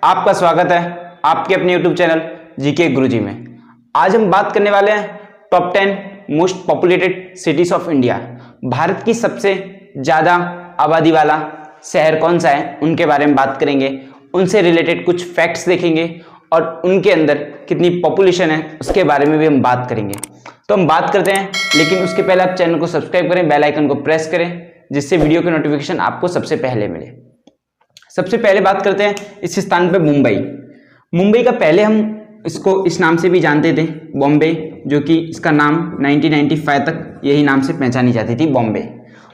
आपका स्वागत है आपके अपने YouTube चैनल जीके गुरुजी में। आज हम बात करने वाले हैं top 10 most populated cities of India. Bharat की सबसे ज़्यादा आबादी वाला शहर कौन सा है उनके बारे में बात करेंगे, उनसे रिलेटेड कुछ फैक्ट्स देखेंगे और उनके अंदर कितनी पॉपुलेशन है उसके बारे में भी हम बात करेंगे। तो हम बात करते हैं, लेकिन उसके पहले आप चैनल को सब्सक्राइब करें, बेल आइकन को प्रेस करें जिससे वीडियो की नोटिफिकेशन आपको सबसे पहले मिले। सबसे पहले बात करते हैं इस स्थान पे मुंबई। मुंबई का पहले हम इसको इस नाम से भी जानते थे, बॉम्बे, जो कि इसका नाम 1995 तक यही नाम से पहचानी जाती थी, बॉम्बे।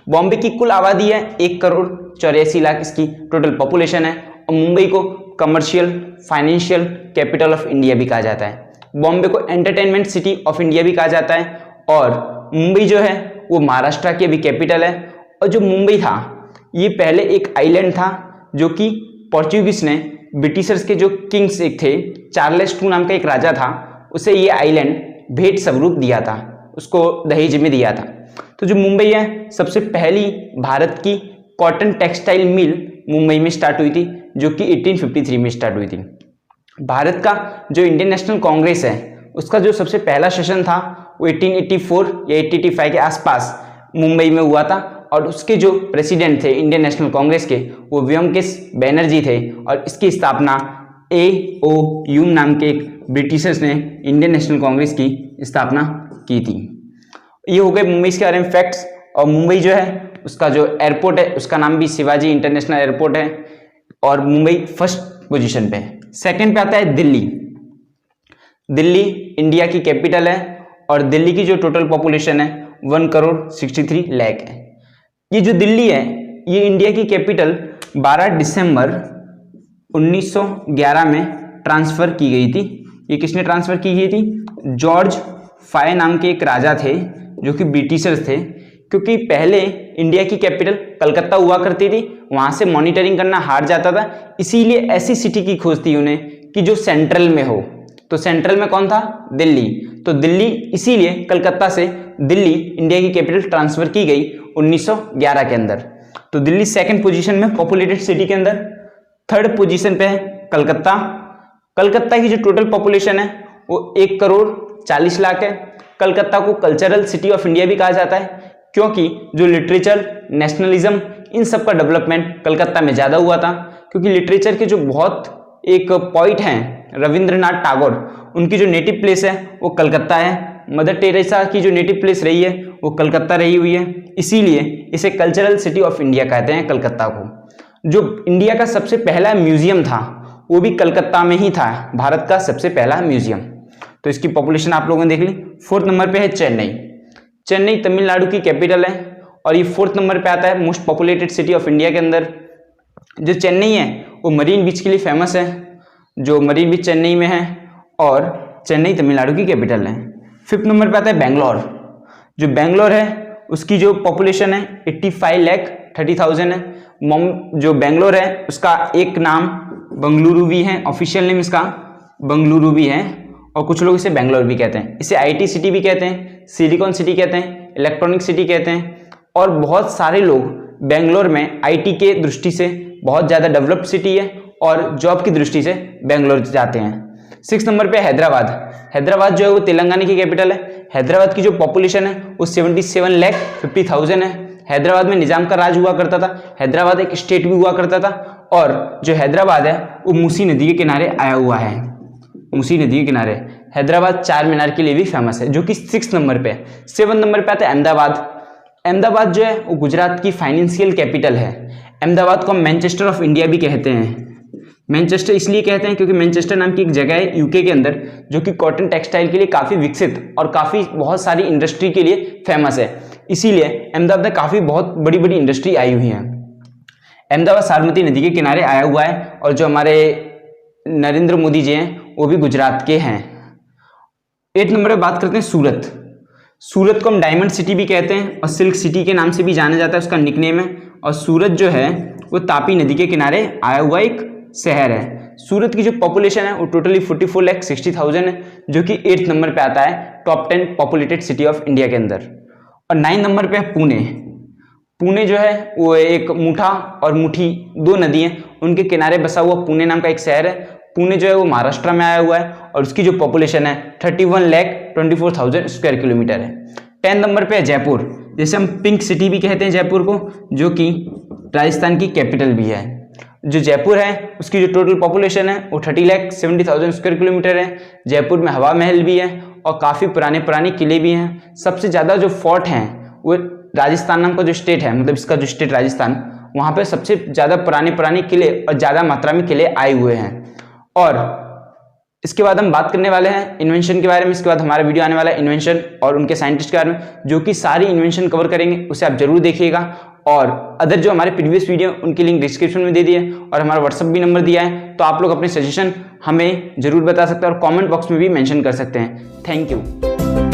बॉम्बे की कुल आबादी है 1,84,00,000 इसकी टोटल पॉपुलेशन है और मुंबई को commercial financial capital of India भी कहा जाता है। बॉम्बे को एंटरटेनमेंट सिटी ऑफ इंडिया भी कहा जाता है और मुंबई जो है वो महाराष्ट्र की भी कैपिटल है। और जो मुंबई था ये पहले एक आइलैंड था जो कि पोर्चुगीज ने ब्रिटिशर्स के जो किंग्स एक थे, चार्ल्स II नाम का एक राजा था, उसे ये आइलैंड भेंट स्वरूप दिया था, उसको दहेज में दिया था। तो जो मुंबई है सबसे पहली भारत की कॉटन टेक्सटाइल मिल मुंबई में स्टार्ट हुई थी जो कि 1853 में स्टार्ट हुई थी। भारत का जो इंडियन नेशनल कांग्रेस है उसका जो सबसे पहला सेशन था वो 1884 या 1885 के आसपास मुंबई में हुआ था और उसके जो प्रेसिडेंट थे इंडियन नेशनल कांग्रेस के वो व्योमकेश बैनर्जी थे और इसकी स्थापना AOU नाम के एक ब्रिटिशर्स ने इंडियन नेशनल कांग्रेस की स्थापना की थी। ये हो गए मुंबई के बारे में फैक्ट्स। और मुंबई जो है उसका जो एयरपोर्ट है उसका नाम भी शिवाजी इंटरनेशनल एयरपोर्ट है और मुंबई फर्स्ट पोजीशन पे है। सेकंड पे आता है दिल्ली। दिल्ली इंडिया की कैपिटल है और दिल्ली की जो टोटल पॉपुलेशन है 1,63,00,000 है। ये जो दिल्ली है ये इंडिया की कैपिटल 12 दिसंबर 1911 में ट्रांसफर की गई थी। ये किसने ट्रांसफर की गई थी? जॉर्ज फाय नाम के एक राजा थे जो कि ब्रिटिशर्स थे। क्योंकि पहले इंडिया की कैपिटल कलकत्ता हुआ करती थी, वहां से मॉनिटरिंग करना हार जाता था, इसीलिए ऐसी सिटी की खोज थी उन्हें कि जो सेंट्रल में हो। तो सेंट्रल में कौन था? दिल्ली। तो दिल्ली, इसीलिए कलकत्ता से दिल्ली इंडिया की कैपिटल ट्रांसफर की गई 1911 के अंदर। तो दिल्ली सेकंड पोजीशन में पॉपुलेटेड सिटी के अंदर। थर्ड पोजीशन पे है कलकत्ता। कलकत्ता की जो टोटल पॉपुलेशन है वो 1,40,00,000 है। कलकत्ता को कल्चरल सिटी ऑफ इंडिया भी कहा जाता है क्योंकि जो लिटरेचर, नेशनलिज्म, इन सब का डेवलपमेंट कलकत्ता में ज़्यादा हुआ था। क्योंकि लिटरेचर के जो बहुत एक पोइट हैं रविंद्रनाथ टैगोर, उनकी जो नेटिव प्लेस है वो कलकत्ता है। मदर टेरेसा की जो नेटिव प्लेस रही है वो कलकत्ता रही हुई है, इसीलिए इसे कल्चरल सिटी ऑफ इंडिया कहते हैं कलकत्ता को। जो इंडिया का सबसे पहला म्यूजियम था वो भी कलकत्ता में ही था, भारत का सबसे पहला म्यूजियम। तो इसकी पॉपुलेशन आप लोगों ने देख ली। फोर्थ नंबर पे है चेन्नई। चेन्नई तमिलनाडु की कैपिटल है और ये फोर्थ नंबर पे आता है most populated city of India के अंदर। जो चेन्नई है वो मरीन बीच के लिए फेमस है, जो मरीन बीच चेन्नई में है और चेन्नई तमिलनाडु की कैपिटल है। फिफ्थ नंबर पे आता है बेंगलोर। जो बेंगलोर है उसकी जो पॉपुलेशन है 85,30,000 है। जो बेंगलोर है उसका एक नाम बंगलुरु भी है, ऑफिशियल नेम इसका बंगलुरु भी है और कुछ लोग इसे बेंगलोर भी कहते हैं। इसे IT सिटी भी कहते हैं, सिलिकॉन सिटी कहते हैं, इलेक्ट्रॉनिक सिटी कहते हैं और बहुत सारे लोग बेंगलोर में IT के दृष्टि से बहुत ज़्यादा डेवलप्ड सिटी है और जॉब की दृष्टि से बेंगलोर जाते हैं। सिक्स नंबर पे हैदराबाद। हैदराबाद जो है वो तेलंगाना की कैपिटल है। हैदराबाद की जो पॉपुलेशन है वो 77,50,000 है। हैदराबाद में निजाम का राज हुआ करता था, हैदराबाद एक स्टेट भी हुआ करता था और जो हैदराबाद है वो मूसी नदी के किनारे आया हुआ है। मूसी नदी के किनारे हैदराबाद चार मीनार के लिए भी फेमस है, जो कि 6 नंबर पे है। 7 नंबर पे आता है अहमदाबाद। अहमदाबाद जो है वो गुजरात की फाइनेंशियल कैपिटल है। अहमदाबाद को हम मैनचेस्टर ऑफ इंडिया भी कहते हैं। मैनचेस्टर इसलिए कहते हैं क्योंकि मैनचेस्टर नाम की एक जगह है UK के अंदर जो कि कॉटन टेक्सटाइल के लिए काफ़ी विकसित और काफ़ी बहुत सारी इंडस्ट्री के लिए फेमस है, इसीलिए अहमदाबाद में काफ़ी बहुत बड़ी बड़ी इंडस्ट्री आई हुई है। अहमदाबाद साबरमती नदी के किनारे आया हुआ है और जो हमारे नरेंद्र मोदी जी हैं वो भी गुजरात के हैं। 8 नंबर पर बात करते हैं सूरत। सूरत को हम डायमंड सिटी भी कहते हैं और सिल्क सिटी के नाम से भी जाना जाता है, उसका निकनेम है। और सूरत जो है वो तापी नदी के किनारे आया हुआ एक शहर है। सूरत की जो पॉपुलेशन है वो टोटली 44,60,000 है, जो कि 8th नंबर पे आता है top 10 populated city of India के अंदर। और 9 नंबर पे है पुणे। पुणे जो है वो एक मुठा और मुठी दो नदी हैं, उनके किनारे बसा हुआ पुणे नाम का एक शहर है। पुणे जो है वो महाराष्ट्र में आया हुआ है और उसकी जो पॉपुलेशन है 31,24,000 स्क्वायर किलोमीटर है। 10 नंबर पे है जयपुर, जैसे हम पिंक सिटी भी कहते हैं जयपुर को, जो कि राजस्थान की कैपिटल भी है। जो जयपुर है उसकी जो टोटल पॉपुलेशन है वो 30,70,000 स्क्वायर किलोमीटर है। जयपुर में हवा महल भी है और काफ़ी पुराने किले भी हैं। सबसे ज़्यादा जो फोर्ट हैं वो राजस्थान नाम का जो स्टेट है, मतलब इसका जो स्टेट राजस्थान, वहाँ पे सबसे ज़्यादा पुराने किले और ज़्यादा मात्रा में किले आए हुए हैं। और इसके बाद हम बात करने वाले हैं इन्वेंशन के बारे में। इसके बाद हमारा वीडियो आने वाला है इन्वेंशन और उनके साइंटिस्ट के बारे में, जो कि सारी इन्वेंशन कवर करेंगे, उसे आप जरूर देखिएगा। और अदर जो हमारे प्रीवियस वीडियो उनकी लिंक डिस्क्रिप्शन में दे दिए और हमारा व्हाट्सअप भी नंबर दिया है, तो आप लोग अपने सजेशन हमें जरूर बता सकते हैं और कमेंट बॉक्स में भी मेंशन कर सकते हैं। Thank you.